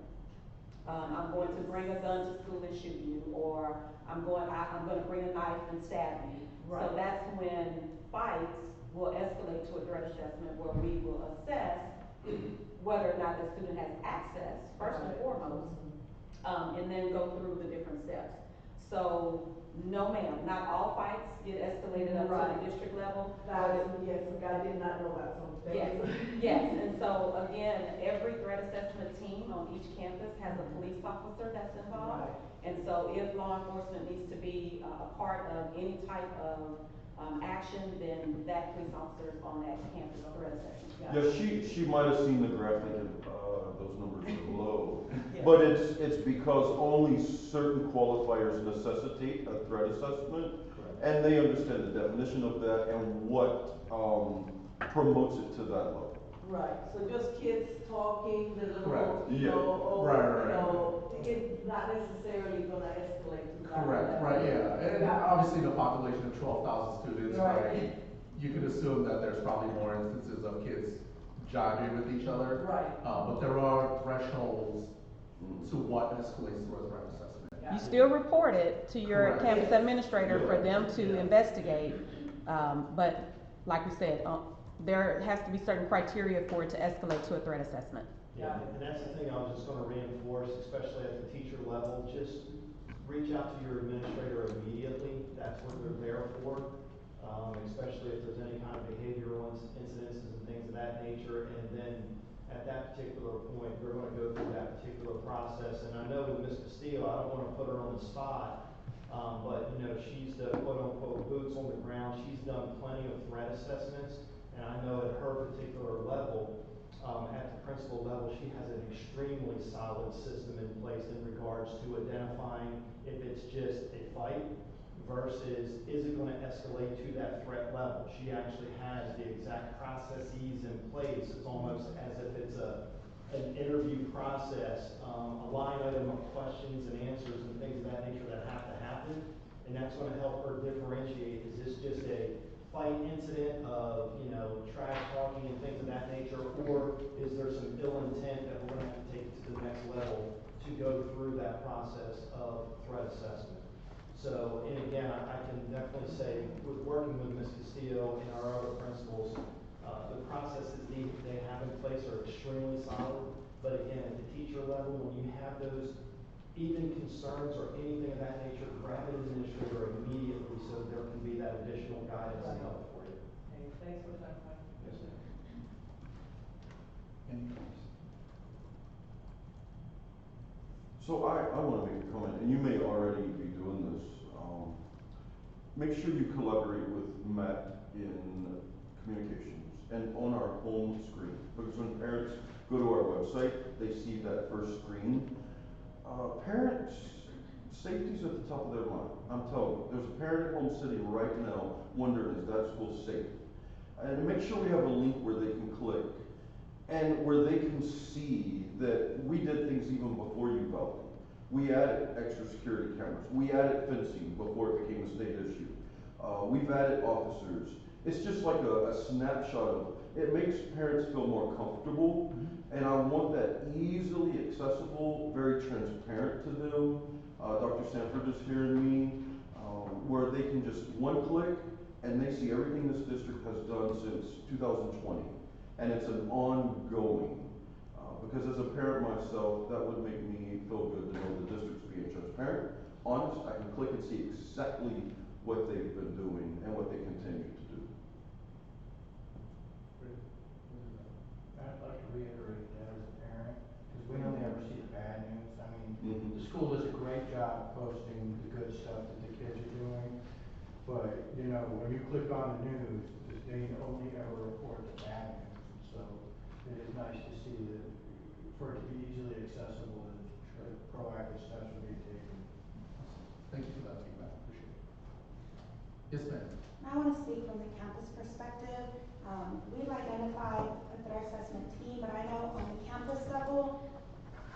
I'm going to bring a gun to school and shoot you, or I'm gonna bring a knife and stab you. So Right. that's when fights will escalate to a threat assessment where we will assess whether or not the student has access, first and Right. foremost, and then go through the different steps. So, no ma'am, not all fights get escalated up to Right. the district level. Yes, I did not know that, so thank Yes, you. yes, and so again, every threat assessment team on each campus has a police officer that's involved. Right. And so if law enforcement needs to be a part of any type of action, then that police officer is on that campus threat assessment. Yeah, she might have seen the graphic and, those numbers are low. Yeah. But it's because only certain qualifiers necessitate a threat assessment. Correct. And they understand the definition of that and what, promotes it to that level. Right, so just kids talking, the little, Correct. Yeah. Right. It's not necessarily gonna escalate to that. Correct, right, yeah, and obviously the population of 12,000 students, Right. right? You can assume that there's probably more instances of kids jiving with each other. Right. But there are thresholds to what escalates to a threat assessment. You still report it to your Correct. campus administrator for Yeah. them to investigate. But like we said, there has to be certain criteria for it to escalate to a threat assessment. Yeah, and that's the thing I was just gonna reinforce, especially at the teacher level, just reach out to your administrator immediately, that's what they're there for. Especially if there's any kind of behavioral incidences and things of that nature, and then at that particular point, they're gonna go through that particular process. And I know with Ms. Castillo, I don't wanna put her on the spot, but you know, she's the quote-unquote boots on the ground, she's done plenty of threat assessments, and I know at her particular level, at the principal level, she has an extremely solid system in place in regards to identifying if it's just a fight versus is it gonna escalate to that threat level. She actually has the exact processes in place. It's almost as if it's an interview process, a line item of questions and answers and things of that nature that have to happen. And that's gonna help her differentiate, is this just a fight incident of, you know, trash talking and things of that nature, or is there some ill intent that we're gonna have to take it to the next level to go through that process of threat assessment. So, and again, I can definitely say, with working with Ms. Castillo and our other principals, the processes they have in place are extremely solid. But again, at the teacher level, when you have those even concerns or anything of that nature, grab an administrator immediately so there can be that additional guidance and help for you. Okay, thanks for clarifying. Yes, ma'am. Any questions? So I want to make a comment, and you may already be doing this. Make sure you collaborate with Matt in communications and on our home screen, because when parents go to our website, they see that first screen. Parents, safety's at the top of their mind. I'm telling you, there's a parent at home sitting right now wondering, is that school safe? And make sure we have a link where they can click and where they can see that we did things even before you felt it. We added extra security cameras. We added fencing before it became a state issue. We've added officers. It's just like a snapshot of, it makes parents feel more comfortable, and I want that easily accessible, very transparent to them. Dr. Sanford is hearing me, where they can just one click and they see everything this district has done since 2020. And it's an ongoing. Because as a parent myself, that would make me feel good to know the district's being transparent, honest. I can click and see exactly what they've been doing and what they continue to do. I'd like to reiterate that as a parent, because we only ever see the bad news. I mean, Mhm. the school does a great job posting the good stuff that the kids are doing, but, you know, when you click on the news, they only ever report the bad news. And so it is nice to see that, for it to be easily accessible, that proactive steps are being taken. Thank you for that feedback, appreciate it. Yes, ma'am. I want to speak from the campus perspective. We've identified a threat assessment team, but I know on the campus level,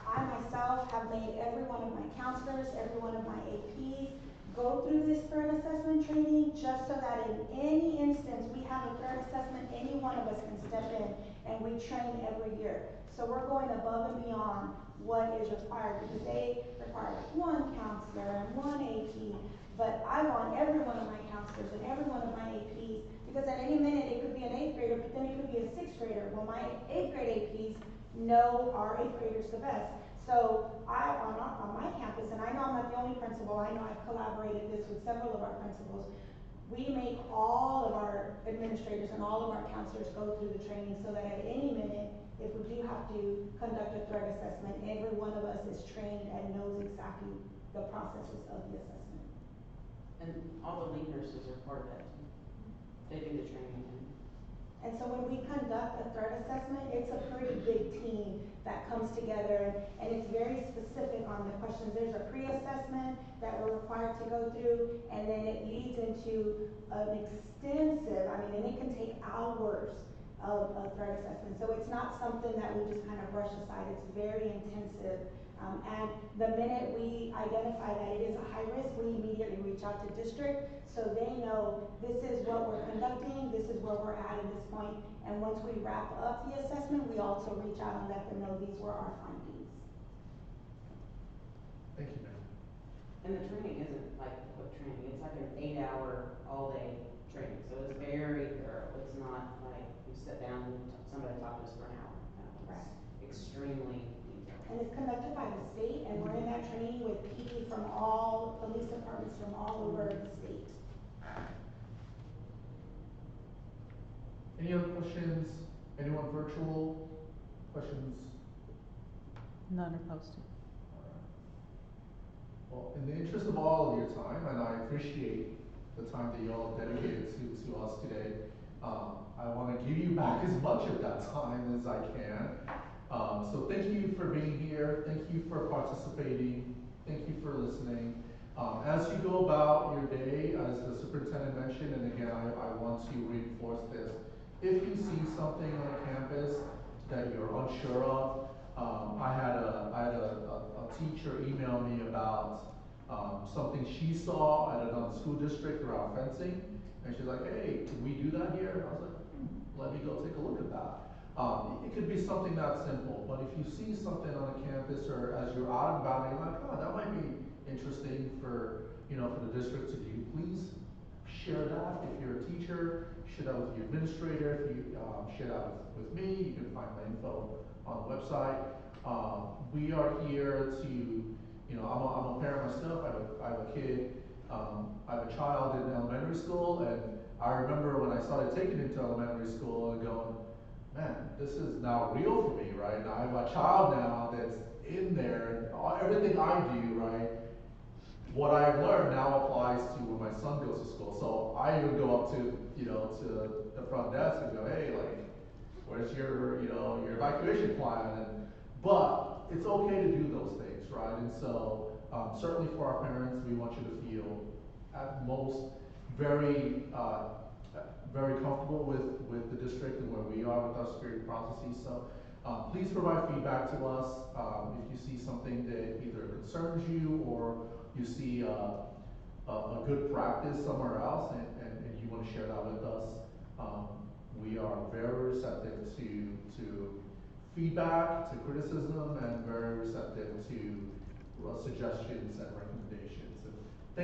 I myself have made every one of my counselors, every one of my APs go through this threat assessment training, just so that in any instance we have a threat assessment, any one of us can step in, and we train every year. So we're going above and beyond what is required, because they require one counselor and one AP, but I want every one of my counselors and every one of my APs, because at any minute it could be an 8th grader, but then it could be a 6th grader. Well, my 8th grade APs know our 8th graders the best. So on my campus, and I know I'm not the only principal, I know I've collaborated this with several of our principals, we make all of our administrators and all of our counselors go through the training, so that at any minute, if we do have to conduct a threat assessment, every one of us is trained and knows exactly the processes of the assessment. And all the lead nurses are part of that too. They do the training. And so when we conduct a threat assessment, it's a pretty big team that comes together, and it's very specific on the questions. There's a pre-assessment that we're required to go through, and then it leads into an extensive, I mean, and it can take hours of threat assessment. So it's not something that we just kind of brush aside. It's very intensive. And the minute we identify that it is a high risk, we immediately reach out to district, so they know this is what we're conducting, this is where we're at this point. And once we wrap up the assessment, we also reach out and let them know these were our findings. Thank you, ma'am. And the training isn't like a quick training, it's like an 8-hour, all-day training, so it's very thorough. It's not like you sit down and somebody talk to us for an hour. No, Right. it's extremely detailed. And it's conducted by the state, and we're in that training with PD from all, police departments from all over the state. Any other questions? Anyone virtual? Questions? None are posted. Well, in the interest of all of your time, and I appreciate the time that you all dedicated to us today, I want to give you back as much of that time as I can. So thank you for being here. Thank you for participating. Thank you for listening. As you go about your day, as the superintendent mentioned, and again, I want to reinforce this, if you see something on campus that you're unsure of, I had a teacher email me about something she saw at another school district around fencing, and she's like, hey, can we do that here? I was like, let me go take a look at that. It could be something that simple, but if you see something on a campus or as you're out and about, and you're like, oh, that might be interesting for, for the district to do, please share that. If you're a teacher, share that with your administrator. If you share that with me, you can find my info on the website. We are here to, I'm a parent myself. I have a kid. I have a child in elementary school, and I remember when I started taking him to elementary school and going, man, this is now real for me, right? Now I have a child now that's in there, and everything I do, right? What I've learned now applies to when my son goes to school. So I even go up to, to the front desk and go, hey, like, where's your, your evacuation plan? But it's okay to do those things, right? And so certainly for our parents, we want you to feel at most very, very comfortable with the district and where we are with our security processes. So please provide feedback to us if you see something that either concerns you or you see a good practice somewhere else and you want to share that with us. We are very receptive to feedback, to criticism, and very receptive to suggestions and recommendations.